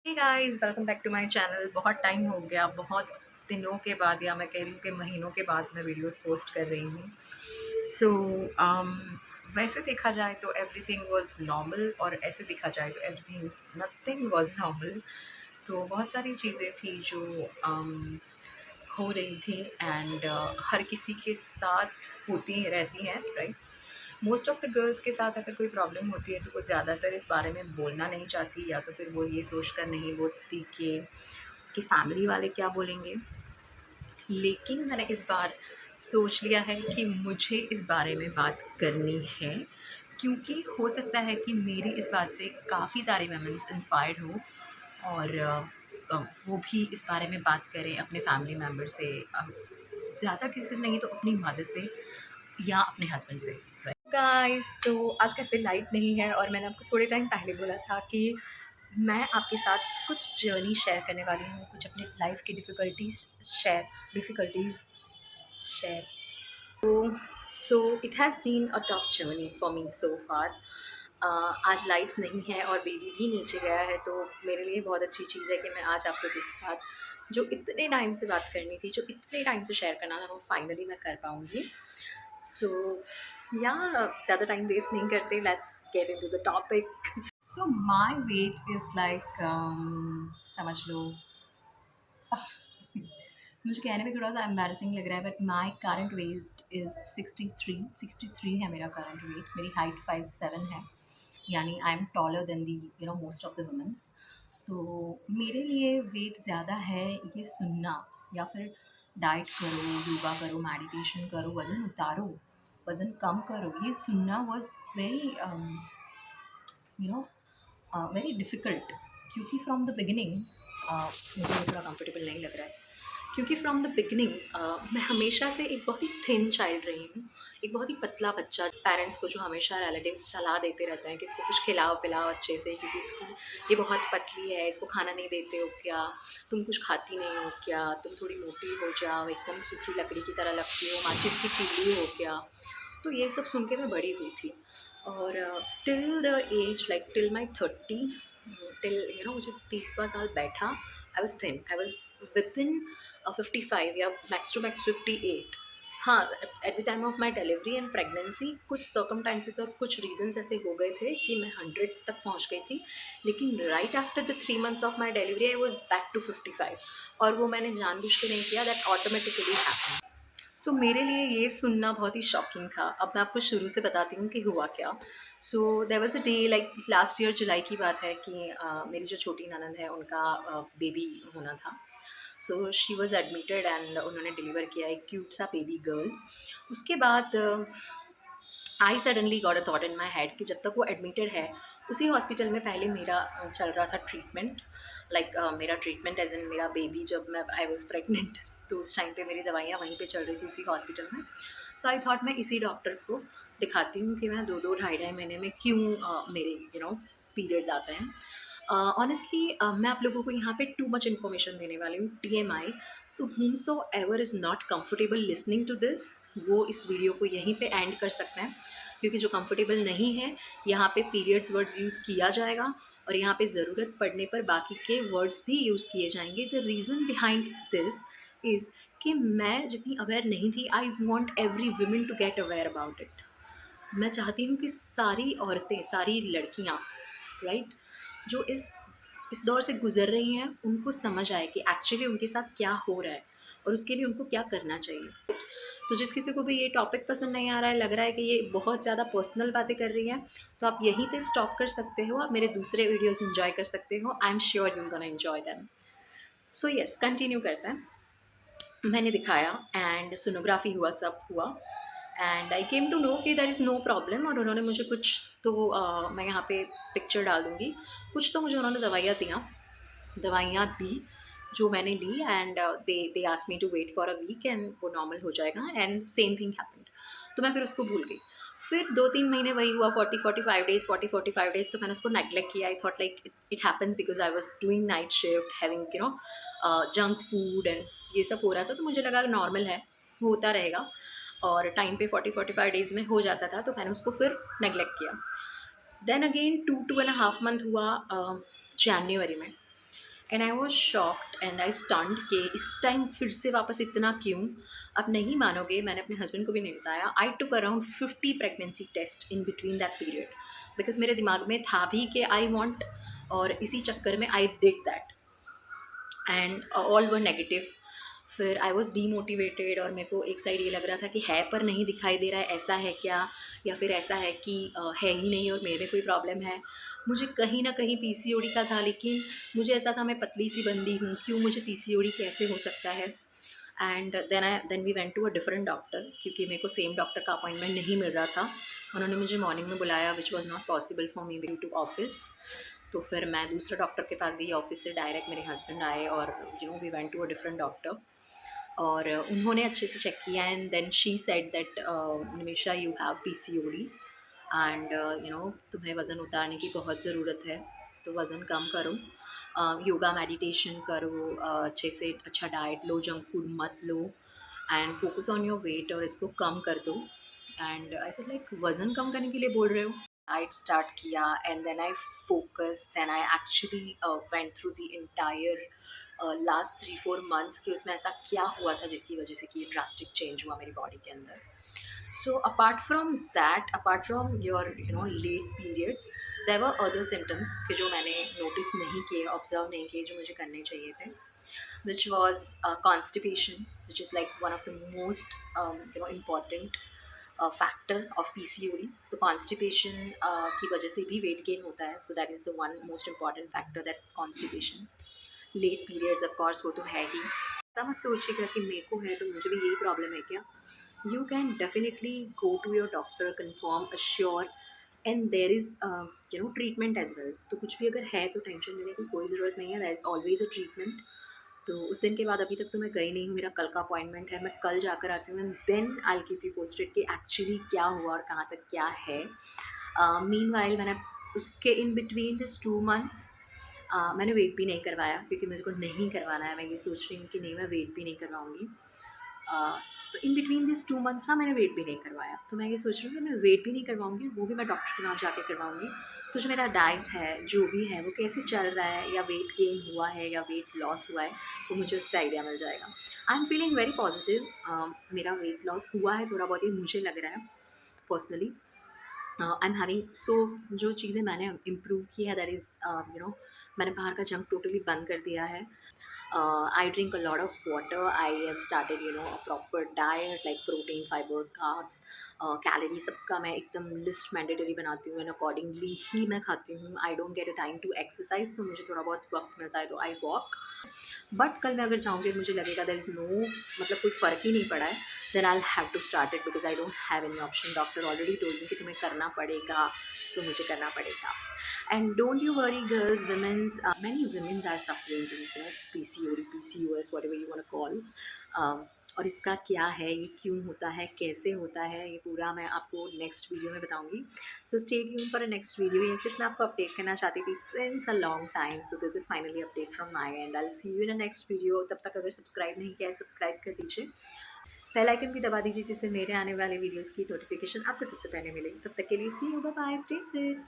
Hey guys, welcome back to my channel. बहुत time हो गया, बहुत दिनों के बाद, या मैं कह रही हूँ कि महीनों के बाद मैं वीडियोस पोस्ट कर रही हूँ। सो वैसे देखा जाए तो एवरीथिंग वाज नॉर्मल, और ऐसे देखा जाए तो एवरीथिंग नथिंग वाज नॉर्मल। तो बहुत सारी चीज़ें थी जो हो रही थी, एंड हर किसी के साथ होती रहती हैं, right. Most of the girls के साथ अगर कोई प्रॉब्लम होती है तो वो ज़्यादातर इस बारे में बोलना नहीं चाहती, या तो फिर वो ये सोच कर नहीं बोलती कि उसकी फैमिली वाले क्या बोलेंगे। लेकिन मैंने इस बार सोच लिया है कि मुझे इस बारे में बात करनी है, क्योंकि हो सकता है कि मेरी इस बात से काफ़ी सारे वुमेन्स इंस्पायर्ड हों, और वो भी इस बारे में बात करें अपने फैमिली मेम्बर से, ज़्यादा किसी से नहीं तो अपनी मदर से या अपने हस्बैंड से। गाइस, तो आज घर पे लाइट नहीं है, और मैंने आपको थोड़े टाइम पहले बोला था कि मैं आपके साथ कुछ जर्नी शेयर करने वाली हूँ, कुछ अपने लाइफ की difficulties share. So it has been a tough journey for me so far. आज लाइट्स नहीं है और बेबी भी नीचे गया है, तो मेरे लिए बहुत अच्छी चीज़ है कि मैं आज आप लोगों के साथ जो इतने टाइम से बात करनी थी, जो इतने टाइम से शेयर करना था, वो फाइनली मैं कर पाऊँगी। सो या ज़्यादा टाइम वेस्ट नहीं करते, let's get into the topic. So my weight is like, समझ लो, मुझे कहने में थोड़ा सा एम्बैरसिंग लग रहा है, but my current weight is 63 है मेरा करंट वेट। मेरी हाइट 5'7" है, यानी I am taller than the most of the women's. तो मेरे लिए वेट ज़्यादा है ये सुनना, या फिर डाइट करो, योगा करो, मेडिटेशन करो, वज़न उतारो, वज़न कम करो, ये सुनना वॉज वेरी वेरी डिफ़िकल्ट। क्योंकि फ्रॉम द बिगिनिंग मुझे थोड़ा कंफर्टेबल नहीं लग रहा है, क्योंकि फ्रॉम द बिगिनिंग मैं हमेशा से एक बहुत ही थिन चाइल्ड रही हूँ, एक बहुत ही पतला बच्चा। पेरेंट्स को जो हमेशा रिलेटिव्स सलाह देते रहते हैं कि इसको कुछ खिलाओ पिलाओ अच्छे से, क्योंकि इसकी ये बहुत पतली है, इसको खाना नहीं देते हो क्या, तुम कुछ खाती नहीं हो क्या, तुम थोड़ी मोटी हो जाओ, एकदम सूखी लकड़ी की तरह लगती हो, माचिस की तीली हो क्या। तो ये सब सुन के मैं बड़ी हुई थी, और till the age like till my 30, till मुझे 30वां साल बैठा, I was thin, I was within 55 या मैक्स टू मैक्स 58। हाँ, at the time of my delivery and pregnancy कुछ सर्कमटांसेस और कुछ रीजंस ऐसे हो गए थे कि मैं 100 तक पहुंच गई थी, लेकिन right after the 3 months of my delivery I was back to 55, और वो मैंने जानबूझ के नहीं किया, दैट ऑटोमेटिकली हैपन। सो मेरे लिए ये सुनना बहुत ही शॉकिंग था। अब मैं आपको शुरू से बताती हूँ कि हुआ क्या। So there was a day, like last year जुलाई की बात है, कि मेरी जो छोटी ननंद है उनका बेबी होना था। So she was admitted, and उन्होंने डिलीवर किया एक क्यूट सा बेबी गर्ल। उसके बाद I suddenly got a thought in my head कि जब तक वो एडमिटेड है, उसी हॉस्पिटल में पहले मेरा चल रहा था ट्रीटमेंट, लाइक मेरा ट्रीटमेंट एज इन मेरा बेबी, जब मैं आई वॉज प्रेगनेंट, तो उस टाइम पे मेरी दवाइयाँ वहीं पे चल रही थी उसी हॉस्पिटल में। सो आई थॉट मैं इसी डॉक्टर को दिखाती हूँ कि मैं 2-2 ढाई-ढाई महीने में क्यों मेरे पीरियड्स आते हैं। ऑनेस्टली मैं आप लोगों को यहाँ पे टू मच इन्फॉर्मेशन देने वाली हूँ, TMI। So whomsoever is not comfortable listening to this, वो इस वीडियो को यहीं पे एंड कर सकते हैं, क्योंकि जो कंफर्टेबल नहीं है, यहाँ पे पीरियड्स वर्ड्स यूज़ किया जाएगा, और यहाँ पे ज़रूरत पड़ने पर बाकी के वर्ड्स भी यूज़ किए जाएंगे। The reason behind this is कि मैं जितनी अवेयर नहीं थी, I want every women to get aware about it. मैं चाहती हूँ कि सारी औरतें, सारी लड़कियाँ, राइट, जो इस दौर से गुज़र रही हैं, उनको समझ आए कि एक्चुअली उनके साथ क्या हो रहा है, और उसके लिए उनको क्या करना चाहिए। तो जिस किसी को भी ये टॉपिक पसंद नहीं आ रहा है, लग रहा है कि ये बहुत ज़्यादा पर्सनल बातें कर रही है, तो आप यहीं पे स्टॉप कर सकते हो, आप मेरे दूसरे वीडियोज़ एंजॉय कर सकते हो। I am sure you gonna enjoy them. So yes, continue करते हैं। मैंने दिखाया, एंड सोनोग्राफी हुआ, सब हुआ, and I came to know कि देयर इज़ नो प्रॉब्लम। और उन्होंने मुझे कुछ तो मैं यहाँ पे पिक्चर डाल दूँगी, कुछ तो मुझे उन्होंने दवाइयाँ दी जो मैंने ली, and they asked me to wait for a week, and वो नॉर्मल हो जाएगा, एंड सेम थिंग हैपेंड। तो मैं फिर उसको भूल गई। फिर 2-3 महीने वही हुआ, 40-45 डेज़, तो मैंने उसको नेगलेक्ट किया। I thought like it happens because I was doing night shift, having junk food and ये सब हो रहा था, तो मुझे लगा नॉर्मल है, होता रहेगा, और टाइम पे 40-45 डेज़ में हो जाता था, तो मैंने उसको फिर नेगलेक्ट किया। देन अगेन 2-2.5 मंथ हुआ जनवरी में। And I was shocked and I stunned कि इस टाइम फिर से वापस इतना क्यों। आप नहीं मानोगे, मैंने अपने हस्बैंड को भी नहीं बताया। I took around 50 pregnancy test in between that period, because मेरे दिमाग में था भी कि आई वॉन्ट, और इसी चक्कर में I did that and all were negative. फिर आई वॉज डीमोटिवेटेड और मेरे को एक साइड ये लग रहा था कि है पर नहीं दिखाई दे रहा है, ऐसा है क्या, या फिर ऐसा है कि है ही नहीं और मेरे में कोई प्रॉब्लम है। मुझे कहीं ना कहीं पीसीओडी का था, लेकिन मुझे ऐसा था मैं पतली सी बंदी हूँ, क्यों मुझे पीसीओडी कैसे हो सकता है। And then we went to a different doctor, क्योंकि मेरे को सेम डॉक्टर का अपॉइंटमेंट नहीं मिल रहा था। उन्होंने मुझे मॉर्निंग में बुलाया, which was not possible for me due to office. तो फिर मैं दूसरे डॉक्टर के पास गई, ऑफिस से डायरेक्ट मेरे हस्बैंड आए और we went to a different doctor. और उन्होंने अच्छे से चेक किया and then she said that Nimisha you have PCOD and तुम्हें वज़न उतारने की बहुत ज़रूरत है, तो वज़न कम करो, योगा मेडिटेशन करो, अच्छे से अच्छा डाइट लो, जंक फूड मत लो and focus on your weight और इसको कम कर दो। एंड आई सेड लाइक वज़न कम करने के लिए बोल रहे हो। डाइट स्टार्ट किया and then I focus, then I actually went through the entire last 3-4 months कि उसमें ऐसा क्या हुआ था जिसकी वजह से कि ये ड्रास्टिक चेंज हुआ मेरी बॉडी के अंदर। So apart from that, apart from your late periods, there were other symptoms कि जो मैंने नोटिस नहीं किए, ऑब्जर्व नहीं किए, जो मुझे करने चाहिए थे, which was constipation, which is like one of the most important factor of PCOD. So constipation की वजह से भी weight gain होता है, so that is the one most important factor, that constipation. Late periods of course वो तो है ही। ऐसा मत सोचिएगा कि मेरे को है तो मुझे भी यही प्रॉब्लम है क्या। You can definitely go to your doctor, confirm, assure, and there is treatment as well. तो कुछ भी अगर है तो टेंशन लेने की कोई ज़रूरत नहीं है, there is always a treatment. तो उस दिन के बाद अभी तक तो मैं गई नहीं हूँ, मेरा कल का अपॉइंटमेंट है, मैं कल जाकर आती हूँ and then I keep you posted कि एक्चुअली क्या हुआ और कहाँ तक क्या है। मीन वाइल मैंने उसके इन बिटवीन दिस 2 मंथ्स मैंने वेट भी नहीं करवाया, क्योंकि मेरे को नहीं करवाना है। मैं ये सोच रही हूँ कि नहीं, मैं वेट भी नहीं करवाऊँगी। तो इन बिटवीन दिस 2 मंथ्स ना मैंने वेट भी नहीं करवाया, तो मैं ये सोच रही हूँ कि मैं वेट भी नहीं करवाऊँगी, वो भी मैं डॉक्टर के पास जाके करवाऊँगी। तो जो मेरा डाइट है, जो भी है, वो कैसे चल रहा है, या वेट गेन हुआ है या वेट लॉस हुआ है, वो मुझे उससे आइडिया मिल जाएगा। I am feeling very positive. मेरा वेट लॉस हुआ है थोड़ा बहुत ही, मुझे लग रहा है personally. I am having so, जो चीज़ें मैंने इम्प्रूव की है, दैट इज़ मैंने बाहर का जंक टोटली बंद कर दिया है। I drink a lot of water. I have started, a proper diet like protein, fibers, carbs, calories सबका मैं एकदम लिस्ट मैंडेटरी बनाती हूँ एंड अकॉर्डिंगली ही मैं खाती हूँ। I don't get a time to exercise, तो मुझे थोड़ा बहुत वक्त मिलता है तो आई वॉक। बट कल मैं अगर जाऊँगी, मुझे लगेगा देयर इज़ नो, मतलब कोई फ़र्क ही नहीं पड़ा है, then I have to start it because I don't have any option. Doctor already told me कि तुम्हें करना पड़ेगा, सो मुझे करना पड़ेगा। And don't you worry, girls, many women are suffering from PCOD, PCOS, whatever you want to call. और इसका क्या है, ये क्यों होता है, कैसे होता है, ये पूरा मैं आपको नेक्स्ट वीडियो में बताऊंगी। So stay tune for a next video. ये सिर्फ मैं आपको अपडेट करना चाहती थी since a long time, so this is finally update from my and. I will see you in a next video. तब तक अगर सब्सक्राइब नहीं किया है, सब्सक्राइब कर दीजिए, बेल आइकन भी दबा दीजिए, जिससे मेरे आने वाले वीडियोज़ की नोटिफिकेशन आपको सबसे पहले मिलेगी। तब तक के लिए see you, bye bye, stay fit.